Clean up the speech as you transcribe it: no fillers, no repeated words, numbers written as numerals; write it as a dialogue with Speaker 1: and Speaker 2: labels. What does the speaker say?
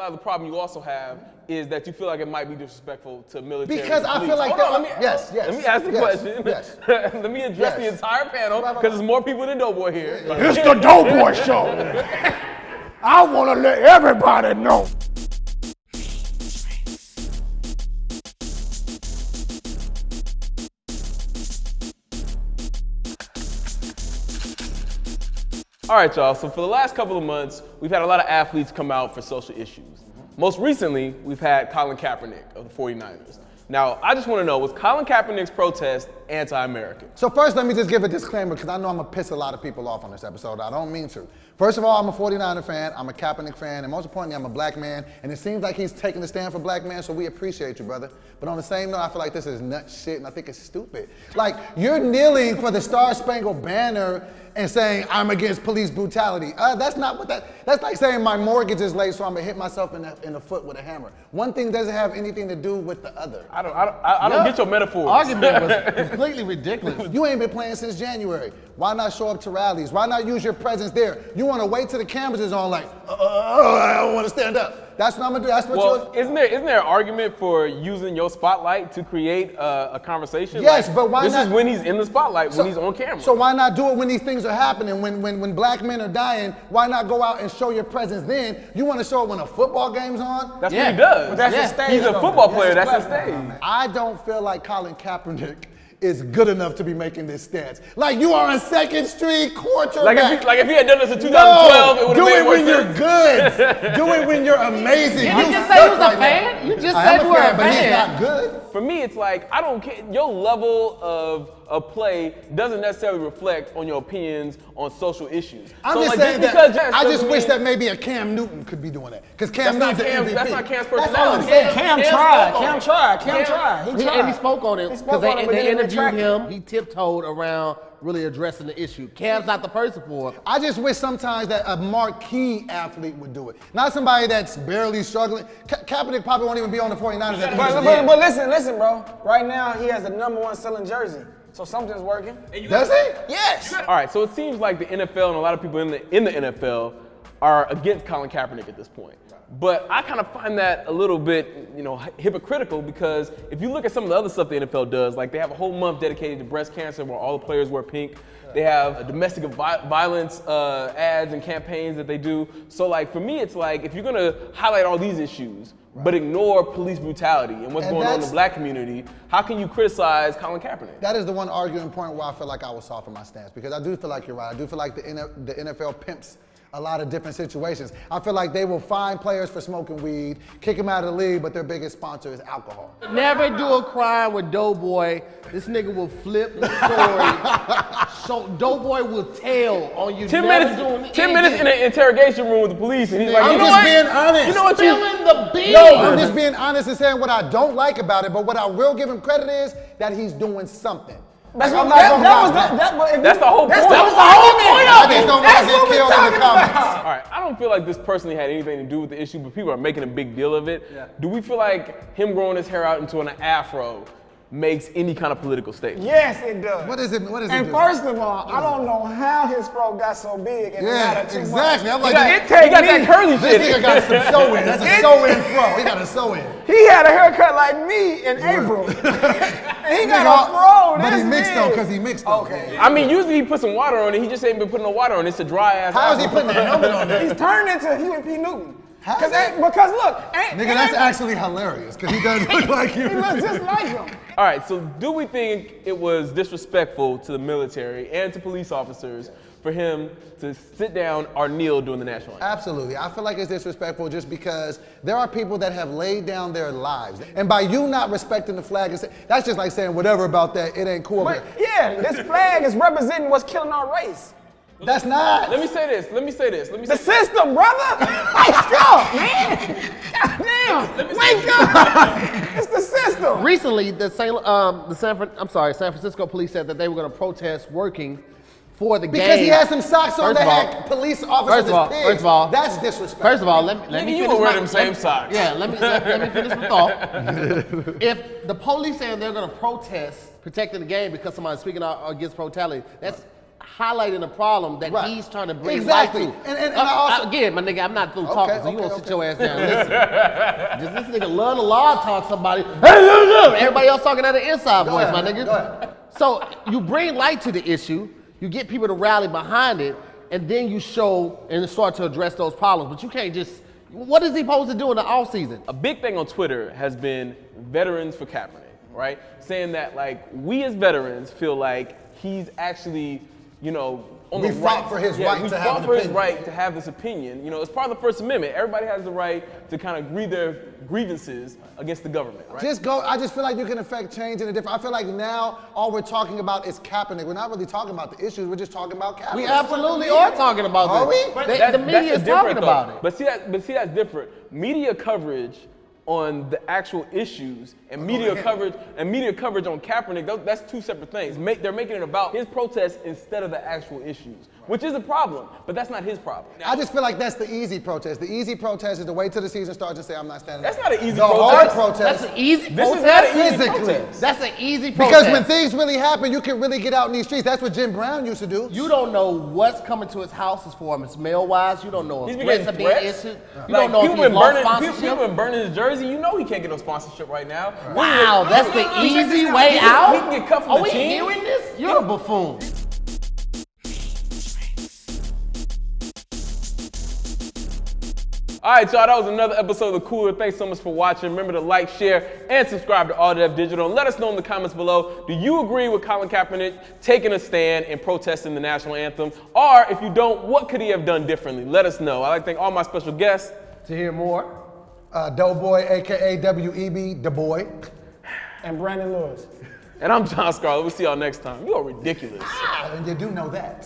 Speaker 1: lot of the problem you also have is that you feel like it might be disrespectful to military.
Speaker 2: Because I feel like
Speaker 1: let me ask the question.
Speaker 2: Yes.
Speaker 1: Let me address the entire panel because there's more people than Doughboy here.
Speaker 3: It's the Doughboy Show. I want to let everybody know.
Speaker 1: All right, y'all, so for the last couple of months, we've had a lot of athletes come out for social issues. Most recently, we've had Colin Kaepernick of the 49ers. Now, I just want to know, was Colin Kaepernick's protest anti-American?
Speaker 2: So first, let me just give a disclaimer, because I know I'm going to piss a lot of people off on this episode. I don't mean to. First of all, I'm a 49er fan, I'm a Kaepernick fan, and most importantly, I'm a black man, and it seems like he's taking the stand for black men, so we appreciate you, brother. But on the same note, I feel like this is nut shit, and I think it's stupid. Like, you're kneeling for the Star-Spangled Banner and saying, I'm against police brutality. That's not what that's like saying my mortgage is late, so I'm gonna hit myself in the foot with a hammer. One thing doesn't have anything to do with the other.
Speaker 1: I don't get your metaphors.
Speaker 4: Argument was completely ridiculous.
Speaker 2: You ain't been playing since January. Why not show up to rallies? Why not use your presence there? You wanna wait till the cameras is on like, I don't wanna stand up. That's what I'm gonna do, that's what
Speaker 1: isn't there an argument for using your spotlight to create a conversation?
Speaker 2: Yes,
Speaker 1: like,
Speaker 2: but why
Speaker 1: this
Speaker 2: not?
Speaker 1: This is when he's in the spotlight, when he's on camera.
Speaker 2: So why not do it when these things are happening? When black men are dying, why not go out and show your presence then? You wanna show it when a football game's on?
Speaker 1: That's what he does.
Speaker 5: But that's his stage.
Speaker 1: He's a football player, that's his stage.
Speaker 2: I don't feel like Colin Kaepernick is good enough to be making this stance. Like, you are a second string quarterback.
Speaker 1: Like if he had done this in 2012, it would have made more sense.
Speaker 2: Do it when you're good. Do it when you're amazing.
Speaker 4: You just say you was a fan? You just said you were a fan.
Speaker 2: But he's not good.
Speaker 1: For me, it's like, I don't care. Your level of play doesn't necessarily reflect on your opinions on social issues.
Speaker 2: I'm
Speaker 1: so
Speaker 2: just
Speaker 1: like,
Speaker 2: saying
Speaker 1: just
Speaker 2: that I just wish that maybe a Cam Newton could be doing that. Because Cam Newton's an MVP.
Speaker 1: That's not Cam's
Speaker 2: That's all I'm
Speaker 1: personality.
Speaker 2: saying.
Speaker 5: Cam tried. He tried.
Speaker 4: And he spoke on it because
Speaker 5: but
Speaker 4: they
Speaker 5: he didn't
Speaker 4: interviewed
Speaker 5: retract
Speaker 4: him. He tiptoed around really addressing the issue. Cam's not the person for it.
Speaker 2: I just wish sometimes that a marquee athlete would do it. Not somebody that's barely struggling. Kaepernick probably won't even be on the 49ers.
Speaker 5: But listen, bro. Right now, he has the #1 selling jersey. So something's working.
Speaker 2: Does he?
Speaker 5: Yes.
Speaker 1: All right, so it seems like the NFL and a lot of people in the NFL are against Colin Kaepernick at this point. But I kind of find that a little bit, hypocritical, because if you look at some of the other stuff the NFL does, like they have a whole month dedicated to breast cancer where all the players wear pink. They have domestic violence ads and campaigns that they do. So like for me, it's like if you're gonna highlight all these issues, but ignore police brutality and what's going on in the black community, how can you criticize Colin Kaepernick?
Speaker 2: That is the one arguing point where I feel like I was soft in my stance, because I do feel like you're right. I do feel like the NFL pimps a lot of different situations. I feel like they will fine players for smoking weed, kick them out of the league, but their biggest sponsor is alcohol.
Speaker 4: Never do a crime with Doughboy. This nigga will flip the story. So Doughboy will tell on you.
Speaker 1: 10 minutes in an interrogation room with the police, and he's like,
Speaker 2: I'm just being honest.
Speaker 1: You know what
Speaker 4: Spilling the beans.
Speaker 2: No, I'm just being honest and saying what I don't like about it, but what I will give him credit is that he's doing something.
Speaker 5: That's
Speaker 2: the whole
Speaker 5: point.
Speaker 1: That was the whole point.
Speaker 2: I just don't want to get killed in the comments.
Speaker 1: All right, I don't feel like this personally had anything to do with the issue, but people are making a big deal of it. Yeah. Do we feel like him growing his hair out into an afro makes any kind of political statement?
Speaker 5: Yes, it does.
Speaker 2: What is it?
Speaker 5: And first of all, I don't know how his fro got so big. And
Speaker 2: exactly. I'm like,
Speaker 1: he got that curly shit.
Speaker 2: This nigga got some sew-in. That's a sew-in fro. He got a sew-in.
Speaker 5: He had a haircut like me in April. And he got a fro.
Speaker 2: But he mixed though, because he mixed though.
Speaker 5: Okay.
Speaker 1: I mean, usually he put some water on it. He just ain't been putting no water on it. It's a dry ass.
Speaker 2: How is he putting a helmet on there?
Speaker 5: He's turned into Huey P. Newton. Because look,
Speaker 2: nigga, that's actually hilarious, because he does look like you.
Speaker 5: He looks just like him.
Speaker 1: All right, so do we think it was disrespectful to the military and to police officers for him to sit down or kneel during the national anthem?
Speaker 2: Absolutely. I feel like it's disrespectful just because there are people that have laid down their lives. And by you not respecting the flag, that's just like saying whatever about that, it ain't cool.
Speaker 5: But yeah, this flag is representing what's killing our race.
Speaker 2: That's not.
Speaker 1: Let me say this.
Speaker 5: The system, brother. Wake up, man. Goddamn. Wake up. It's the system.
Speaker 4: Recently, the San Francisco police said that they were going to protest working for the game.
Speaker 2: Because he has some socks on that had police officers as pigs.
Speaker 4: First of all,
Speaker 2: that's disrespectful.
Speaker 4: First of all, let me
Speaker 1: you
Speaker 4: finish
Speaker 1: wear them same socks.
Speaker 4: Yeah, let me finish my thought. If the police saying they're going to protest protecting the game because somebody's speaking out against brutality, that's highlighting the problem that
Speaker 2: Right.
Speaker 4: he's trying to bring
Speaker 2: Exactly.
Speaker 4: light to.
Speaker 2: And I also-
Speaker 4: again, my nigga, I'm not through talking, so you
Speaker 2: okay,
Speaker 4: gonna sit
Speaker 2: okay.
Speaker 4: your ass down and listen. Just this nigga love the law talk somebody. Everybody else talking at an inside voice, my nigga.
Speaker 2: Go ahead.
Speaker 4: So you bring light to the issue, you get people to rally behind it, and then you show and start to address those problems. But you can't just, what is he supposed to do in the off season?
Speaker 1: A big thing on Twitter has been veterans for Kaepernick, right? Saying that like we as veterans feel like he's actually, you know, on
Speaker 2: We
Speaker 1: the
Speaker 2: fought
Speaker 1: right.
Speaker 2: for his
Speaker 1: Yeah,
Speaker 2: right
Speaker 1: we
Speaker 2: to have
Speaker 1: fought
Speaker 2: an
Speaker 1: for his
Speaker 2: opinion.
Speaker 1: right to have this opinion. You know, it's part of the First Amendment. Everybody has the right to kind of read their grievances against the government, right?
Speaker 2: I just feel like you can affect change in a different. I feel like now all we're talking about is Kaepernick. We're not really talking about the issues. We're just talking about Kaepernick.
Speaker 4: We absolutely are talking about
Speaker 2: Are
Speaker 4: this.
Speaker 2: we?
Speaker 4: The media is talking about it.
Speaker 1: But see that's different. Media coverage on the actual issues and media coverage on Kaepernick, that's two separate things. They're making it about his protest instead of the actual issues, which is a problem, but that's not his problem.
Speaker 2: I just feel like that's the easy protest. The easy protest is to wait till the season starts and say, I'm not standing
Speaker 1: That's
Speaker 2: up.
Speaker 1: not an easy
Speaker 2: the
Speaker 1: protest.
Speaker 2: hard protest.
Speaker 4: That's an easy
Speaker 1: This
Speaker 4: protest.
Speaker 1: is not an easy
Speaker 2: Physically.
Speaker 1: protest.
Speaker 4: That's an easy protest.
Speaker 2: Because when things really happen, you can really get out in these streets. That's what Jim Brown used to do.
Speaker 4: You don't know what's coming to his house as far as mail-wise. You don't know if
Speaker 1: He's been
Speaker 4: threats
Speaker 1: getting
Speaker 4: are being
Speaker 1: threats.
Speaker 4: issued. You
Speaker 1: Like,
Speaker 4: don't know if
Speaker 1: people
Speaker 4: he's
Speaker 1: been
Speaker 4: lost
Speaker 1: burning,
Speaker 4: sponsorship.
Speaker 1: people been burning his jersey. You know he can't get no sponsorship right now.
Speaker 4: Wow, that's the easy way
Speaker 1: he
Speaker 4: out?
Speaker 1: can get cut from
Speaker 4: Are
Speaker 1: the
Speaker 4: we
Speaker 1: team.
Speaker 4: hearing this? You're a buffoon.
Speaker 1: All right, y'all, that was another episode of The Cooler. Thanks so much for watching. Remember to like, share, and subscribe to All Dev Digital. And let us know in the comments below, do you agree with Colin Kaepernick taking a stand and protesting the national anthem? Or if you don't, what could he have done differently? Let us know. I'd like to thank all my special guests.
Speaker 4: Tahir Moore.
Speaker 2: Doughboy, a.k.a. W.E.B., the boy.
Speaker 5: And Brandon Lewis.
Speaker 1: And I'm Jon Scarlett. We'll see y'all next time. You are ridiculous.
Speaker 2: And you do know that.